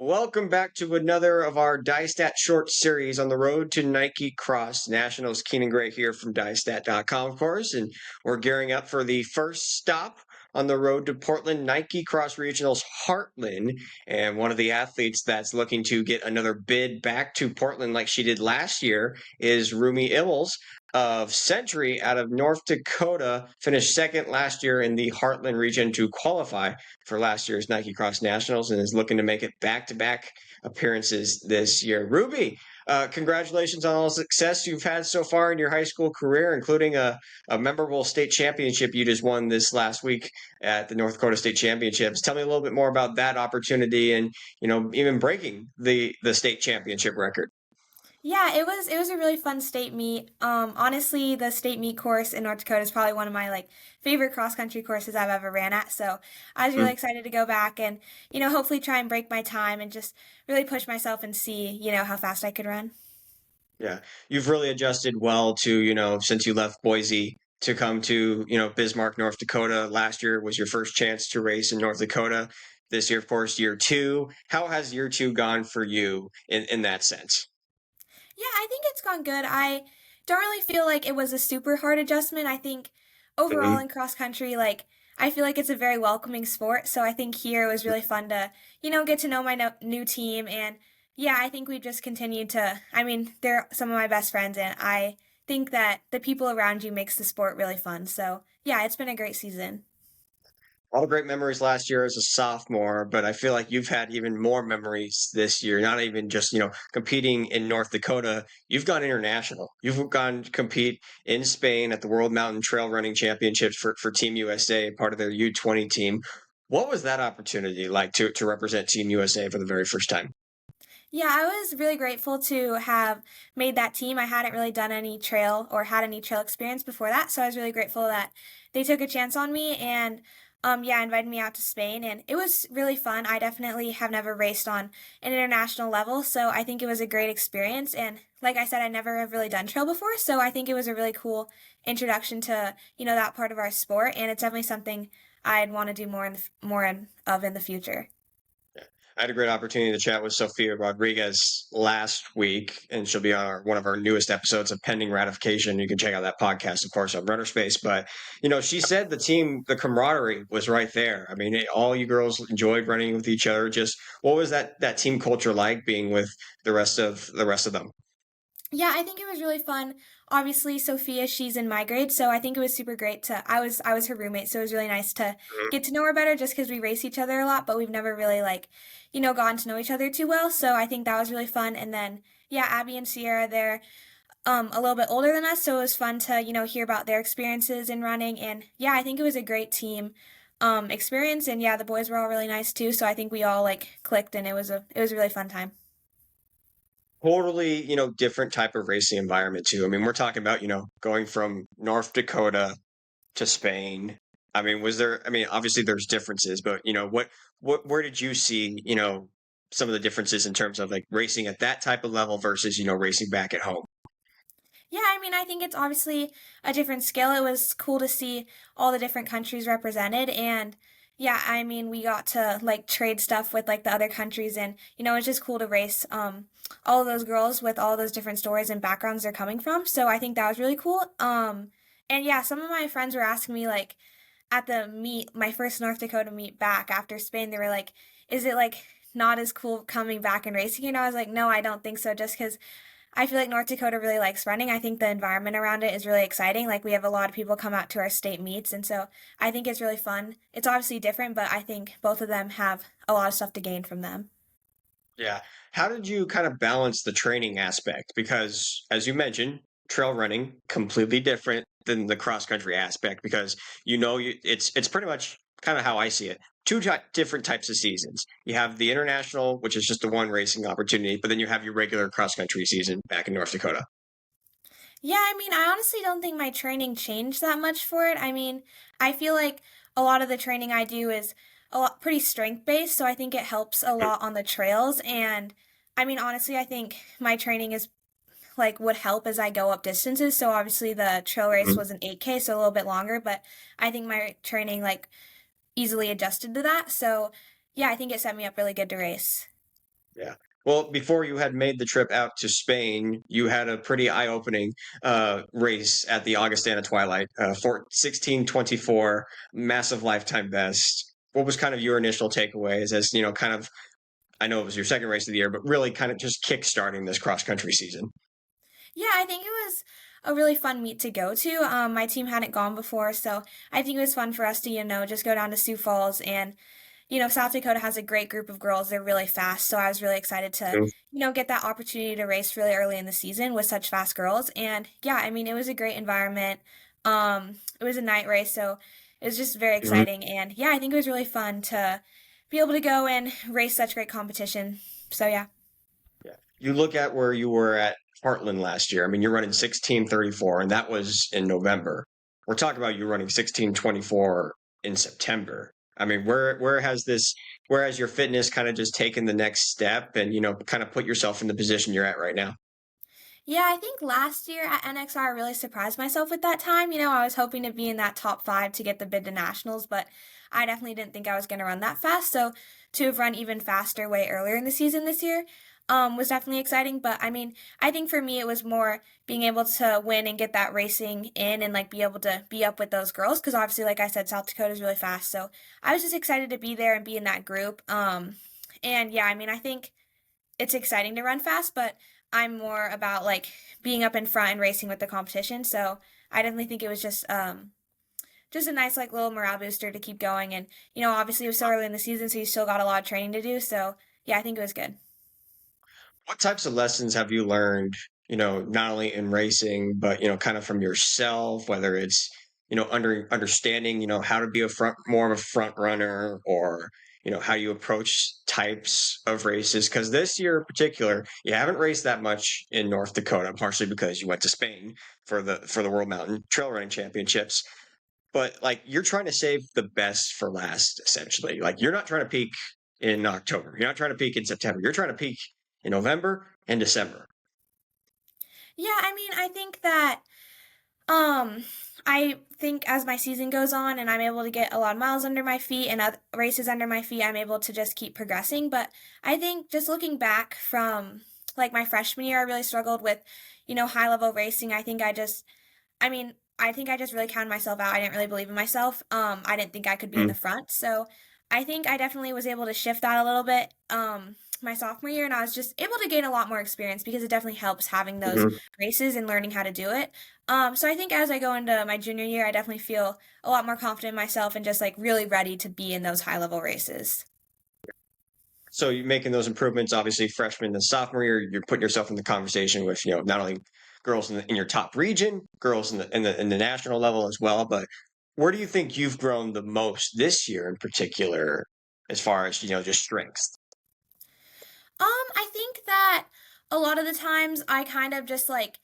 Welcome back to another of our DyeStat short series on the road to Nike Cross Nationals. Keenan Gray here from DyeStat.com, of course, and we're gearing up for the first stop on the road to Portland, Nike Cross Regional's Heartland. And one of the athletes that's looking to get another bid back to Portland like she did last year is Ihmels of Century out of North Dakota. Finished second last year in the Heartland region to qualify for last year's Nike Cross Nationals and is looking to make it back-to-back appearances this year. Ruby, congratulations on all the success you've had so far in your high school career, including a memorable state championship you just won this last week at the North Dakota State Championships. Tell me a little bit more about that opportunity and, even breaking the state championship record. Yeah, it was a really fun state meet. Honestly, the state meet course in North Dakota is probably one of my favorite cross country courses I've ever ran at. So I was really excited to go back and hopefully try and break my time and just really push myself and see how fast I could run. Yeah, you've really adjusted well to, since you left Boise to come to, Bismarck, North Dakota. Last year was your first chance to race in North Dakota. This year, of course, year two. How has year two gone for you in that sense? Yeah, I think it's gone good. I don't really feel like it was a super hard adjustment. I think overall Mhm. in cross country, I feel like it's a very welcoming sport. So I think here it was really fun to, get to know my new team. And yeah, I think we just continued to, they're some of my best friends. And I think that the people around you makes the sport really fun. So yeah, it's been a great season. All great memories last year as a sophomore, but I feel like you've had even more memories this year, not even just, competing in North Dakota. You've gone international. You've gone to compete in Spain at the World Mountain Trail Running Championships for Team USA, part of their U20 team. What was that opportunity like to represent Team USA for the very first time? Yeah, I was really grateful to have made that team. I hadn't really done any trail or had any trail experience before that, so I was really grateful that they took a chance on me and yeah, invited me out to Spain and it was really fun. I definitely have never raced on an international level, so I think it was a great experience and like I said, I never have really done trail before, so I think it was a really cool introduction to, that part of our sport and it's definitely something I'd want to do more of in the future. I had a great opportunity to chat with Sofia Rodriguez last week, and she'll be on one of our newest episodes of Pending Ratification. You can check out that podcast, of course, on RunnerSpace. But she said the team, the camaraderie was right there. I mean, all you girls enjoyed running with each other. Just what was that team culture like, being with the rest of them? Yeah, I think it was really fun. Obviously, Sophia, she's in my grade, so I think it was super great to I was her roommate, so it was really nice to get to know her better just because we race each other a lot, but we've never really gotten to know each other too well. So I think that was really fun. And then yeah, Abby and Sierra, they're a little bit older than us, so it was fun to, hear about their experiences in running. And yeah, I think it was a great team experience and yeah, the boys were all really nice too, so I think we all clicked and it was a really fun time. Totally, different type of racing environment too. I mean, we're talking about, going from North Dakota to Spain. I mean, obviously there's differences, but where did you see, some of the differences in terms of like racing at that type of level versus, racing back at home? Yeah, I think it's obviously a different scale. It was cool to see all the different countries represented and yeah, we got to trade stuff with the other countries and it's just cool to race all of those girls with all those different stories and backgrounds they're coming from. So I think that was really cool. And yeah, some of my friends were asking me at the meet, my first North Dakota meet back after Spain, they were like, "Is it not as cool coming back and racing?" I was like, "No, I don't think so." Just because I feel like North Dakota really likes running. I think the environment around it is really exciting. We have a lot of people come out to our state meets, and so I think it's really fun. It's obviously different, but I think both of them have a lot of stuff to gain from them. Yeah. How did you kind of balance the training aspect? Because as you mentioned, trail running completely different than the cross country aspect because it's pretty much kind of how I see it. Different types of seasons. You have the international, which is just the one racing opportunity, but then you have your regular cross country season back in North Dakota. Yeah, I honestly don't think my training changed that much for it. I feel like a lot of the training I do is a lot pretty strength based, so I think it helps a lot on the trails. And honestly, I think my training is would help as I go up distances. So obviously the trail race Mhm. was an 8K, so a little bit longer, but I think my training easily adjusted to that. So yeah, I think it set me up really good to race. Yeah. Well, before you had made the trip out to Spain, you had a pretty eye-opening race at the Augustana Twilight, for 16:24, massive lifetime best. What was kind of your initial takeaways as, kind of, I know it was your second race of the year, but really kind of just kick-starting this cross-country season? Yeah, I think it was a really fun meet to go to. My team hadn't gone before, so I think it was fun for us to, just go down to Sioux Falls. And South Dakota has a great group of girls. They're really fast, so I was really excited to, get that opportunity to race really early in the season with such fast girls. And yeah, I mean, it was a great environment. It was a night race, so it was just very Mhm. exciting. And yeah, I think it was really fun to be able to go and race such great competition. So yeah. Yeah. You look at where you were at Heartland last year. I mean, you're running 16:34, and that was in November. We're talking about you running 16:24 in September. I mean, where has your fitness kind of just taken the next step and, kind of put yourself in the position you're at right now? Yeah, I think last year at NXR I really surprised myself with that time. I was hoping to be in that top five to get the bid to nationals, but I definitely didn't think I was going to run that fast. So to have run even faster way earlier in the season this year was definitely exciting. But I mean, I think for me it was more being able to win and get that racing in and like be able to be up with those girls because obviously, like I said, South Dakota is really fast. So I was just excited to be there and be in that group. And yeah, I mean, I think it's exciting to run fast, but I'm more about like being up in front and racing with the competition. So I definitely think it was just a nice like little morale booster to keep going. And obviously it was so early in the season, so you still got a lot of training to do. So yeah, I think it was good. What types of lessons have you learned, not only in racing, but, kind of from yourself, whether it's, understanding, how to be more of a front runner or, how you approach types of races? Because this year in particular, you haven't raced that much in North Dakota, partially because you went to Spain for the World Mountain Trail Running Championships. But like you're trying to save the best for last, essentially. Like you're not trying to peak in October. You're not trying to peak in September. You're trying to peak in November and December. Yeah, I mean, I think that Um, I think as my season goes on and I'm able to get a lot of miles under my feet and other races under my feet, I'm able to just keep progressing. But I think just looking back from like my freshman year, I really struggled with, high level racing. I mean, I think I just really counted myself out. I didn't really believe in myself. I didn't think I could be in the front. So I think I definitely was able to shift that a little bit. My sophomore year, and I was just able to gain a lot more experience because it definitely helps having those Mm-hmm. races and learning how to do it. So I think as I go into my junior year, I definitely feel a lot more confident in myself and just like really ready to be in those high level races. So you're making those improvements, obviously freshman and sophomore year, you're putting yourself in the conversation with, not only girls in your top region, girls in the national level as well, but where do you think you've grown the most this year in particular, as far as, just strengths? I think that a lot of the times I kind of just like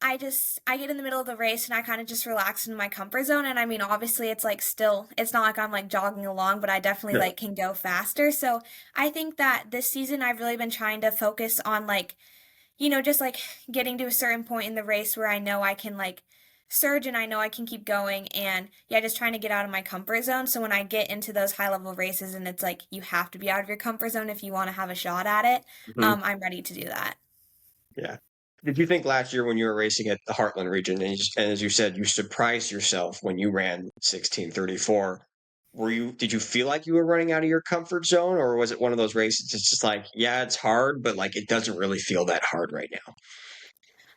I get in the middle of the race and I kind of just relax in my comfort zone. And I mean, obviously it's like still, it's not like I'm like jogging along, but I definitely Yeah. like can go faster. So I think that this season I've really been trying to focus on like, just like getting to a certain point in the race where I know I can like surge and I know I can keep going. And yeah, just trying to get out of my comfort zone. So when I get into those high level races and it's like you have to be out of your comfort zone if you want to have a shot at it, Mhm. I'm ready to do that. Yeah. Did you think last year when you were racing at the Heartland region, and as you said, you surprised yourself when you ran 16:34? Did you feel like you were running out of your comfort zone, or was it one of those races? It's just like, yeah, it's hard, but like it doesn't really feel that hard right now.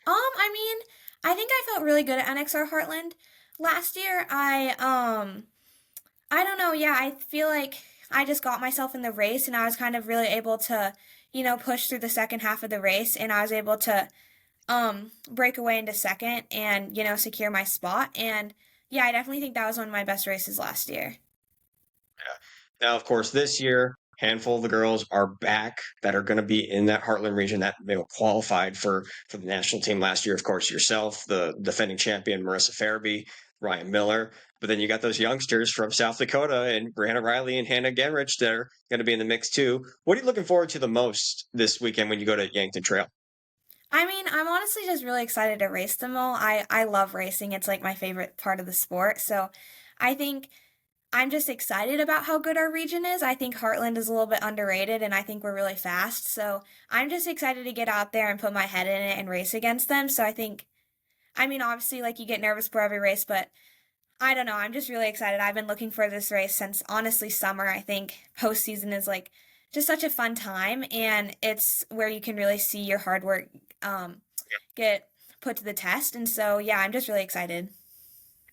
I mean, I think I felt really good at NXR Heartland last year. I don't know. Yeah, I feel like I just got myself in the race and I was kind of really able to, push through the second half of the race and I was able to break away into second and, secure my spot. And yeah, I definitely think that was one of my best races last year. Now, of course, this year, handful of the girls are back that are going to be in that Heartland region that qualified for the national team last year. Of course, yourself, the defending champion Marissa Farabee, Ryan Miller, but then you got those youngsters from South Dakota and Brianna Riley and Hannah Genrich that are going to be in the mix too. What are you looking forward to the most this weekend when you go to Yankton Trail? I mean, I'm honestly just really excited to race them all. I love racing. It's like my favorite part of the sport. So I think I'm just excited about how good our region is. I think Heartland is a little bit underrated and I think we're really fast. So I'm just excited to get out there and put my head in it and race against them. So I think, I mean, obviously, like you get nervous for every race, but I don't know. I'm just really excited. I've been looking for this race since honestly summer. I think postseason is like just such a fun time and it's where you can really see your hard work um, get put to the test. And so, yeah, I'm just really excited.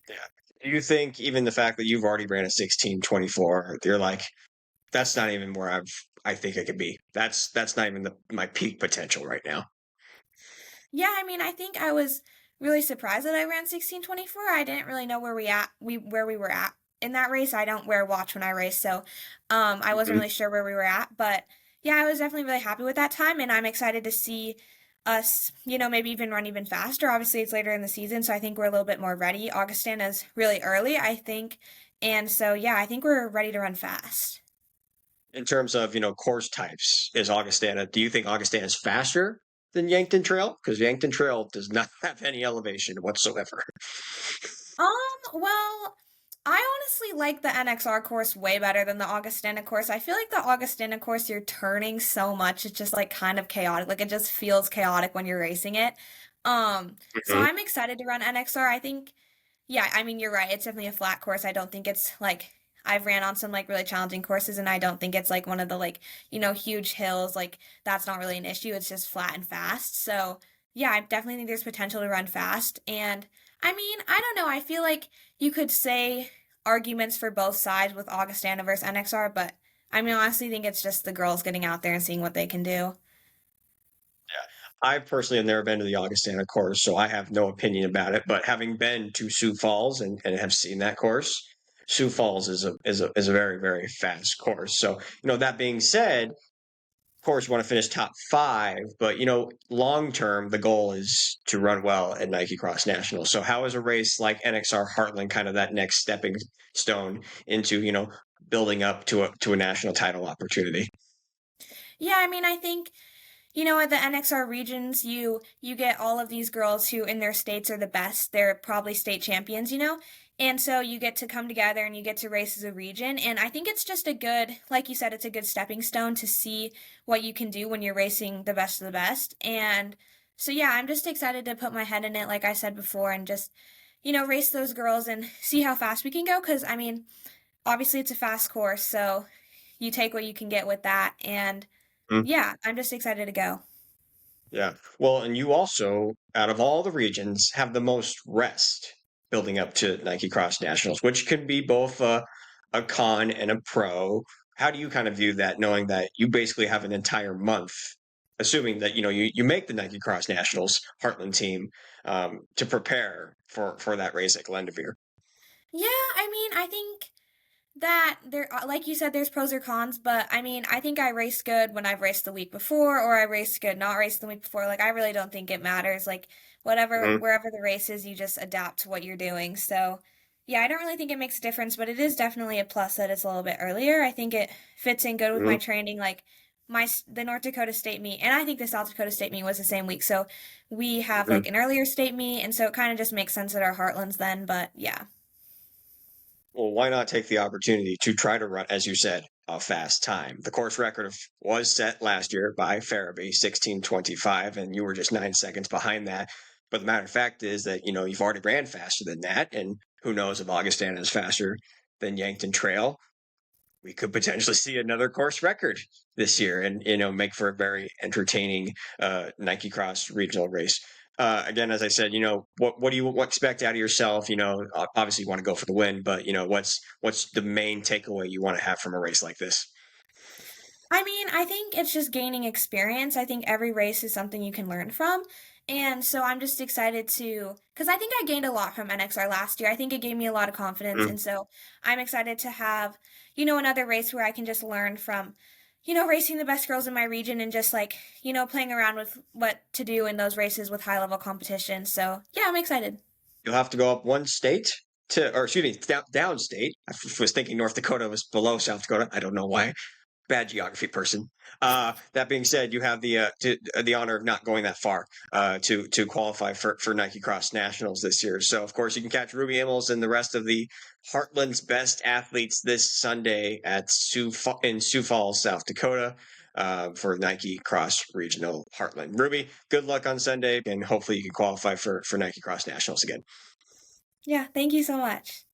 Yeah. Do you think even the fact that you've already ran a 16:24, you're like, that's not even where I think I could be. That's not even my peak potential right now. Yeah, I mean, I think I was really surprised that I ran 16:24. I didn't really know where we were at in that race. I don't wear a watch when I race, so I wasn't Mhm. really sure where we were at, but yeah, I was definitely really happy with that time and I'm excited to see us, maybe even run even faster. Obviously, it's later in the season, so I think we're a little bit more ready. Augustana is really early, I think. And so yeah, I think we're ready to run fast. In terms of, course types, do you think Augustana is faster than Yankton Trail? Because Yankton Trail does not have any elevation whatsoever. Um, well, I honestly like the NXR course way better than the Augustana course. I feel like the Augustana course, you're turning so much, it's just like kind of chaotic. Like it just feels chaotic when you're racing it. So Mhm. I'm excited to run NXR. I think, yeah, I mean, you're right. It's definitely a flat course. I don't think it's like I've ran on some like really challenging courses and I don't think it's like one of the like, huge hills. Like that's not really an issue. It's just flat and fast. So, yeah, I definitely think there's potential to run fast and I mean, I don't know. I feel like you could say arguments for both sides with Augustana versus NXR, but I mean, I honestly think it's just the girls getting out there and seeing what they can do. I personally have never been to the Augustana course, so I have no opinion about it. But having been to Sioux Falls and have seen that course, Sioux Falls is a very, very fast course. So, that being said, of course, you want to finish top five, but long term, the goal is to run well at Nike Cross National. So, how is a race like NXR Heartland kind of that next stepping stone into building up to a national title opportunity? Yeah, I mean, I think at the NXR regions, you get all of these girls who in their states are the best. They're probably state champions. And so you get to come together and you get to race as a region. And I think it's just a good, like you said, it's a good stepping stone to see what you can do when you're racing the best of the best. And so yeah, I'm just excited to put my head in it, like I said before, and just, race those girls and see how fast we can go. Cause I mean, obviously it's a fast course, so you take what you can get with that. And yeah, I'm just excited to go. Yeah. Well, and you also, out of all the regions, have the most rest building up to Nike Cross Nationals, which can be both a con and a pro. How do you kind of view that, knowing that you basically have an entire month, assuming that you make the Nike Cross Nationals Heartland team to prepare for that race at Glendoveer? Yeah, I mean, I think that there, like you said, there's pros or cons, but I mean, I think I raced good when I've raced the week before, or I raced good not raced the week before. Like, I really don't think it matters. Like, whatever, Mhm. wherever the race is, you just adapt to what you're doing. So, yeah, I don't really think it makes a difference, but it is definitely a plus that it's a little bit earlier. I think it fits in good with my Mhm. training. Like, the North Dakota State meet, and I think the South Dakota State meet was the same week. So we have Mhm. like an earlier state meet, and so it kind of just makes sense at our Heartlands then. But yeah. Well, why not take the opportunity to try to run, as you said, a fast time? The course record was set last year by Farabee, 16:25, and you were just 9 seconds behind that. But the matter of fact is that, you've already ran faster than that. And who knows if Augustana is faster than Yankton Trail. We could potentially see another course record this year and make for a very entertaining Nike Cross regional race. Again, as I said, what do you expect out of yourself? Obviously you want to go for the win, but what's the main takeaway you want to have from a race like this? I mean, I think it's just gaining experience. I think every race is something you can learn from. And so I'm just excited because I think I gained a lot from NXR last year. I think it gave me a lot of confidence. Mm. And so I'm excited to have, another race where I can just learn from, racing the best girls in my region and just like, playing around with what to do in those races with high level competition. So yeah, I'm excited. You'll have to go up one state or excuse me, down state. I was thinking North Dakota was below South Dakota. I don't know why. bad geography person. That being said, you have the honor of not going that far to qualify for Nike Cross Nationals this year. So of course you can catch Ruby Ihmels and the rest of the Heartland's best athletes this Sunday at in Sioux Falls, South Dakota. For Nike Cross Regional Heartland. Ruby, good luck on Sunday, and hopefully you can qualify for Nike Cross Nationals again. Yeah, thank you so much.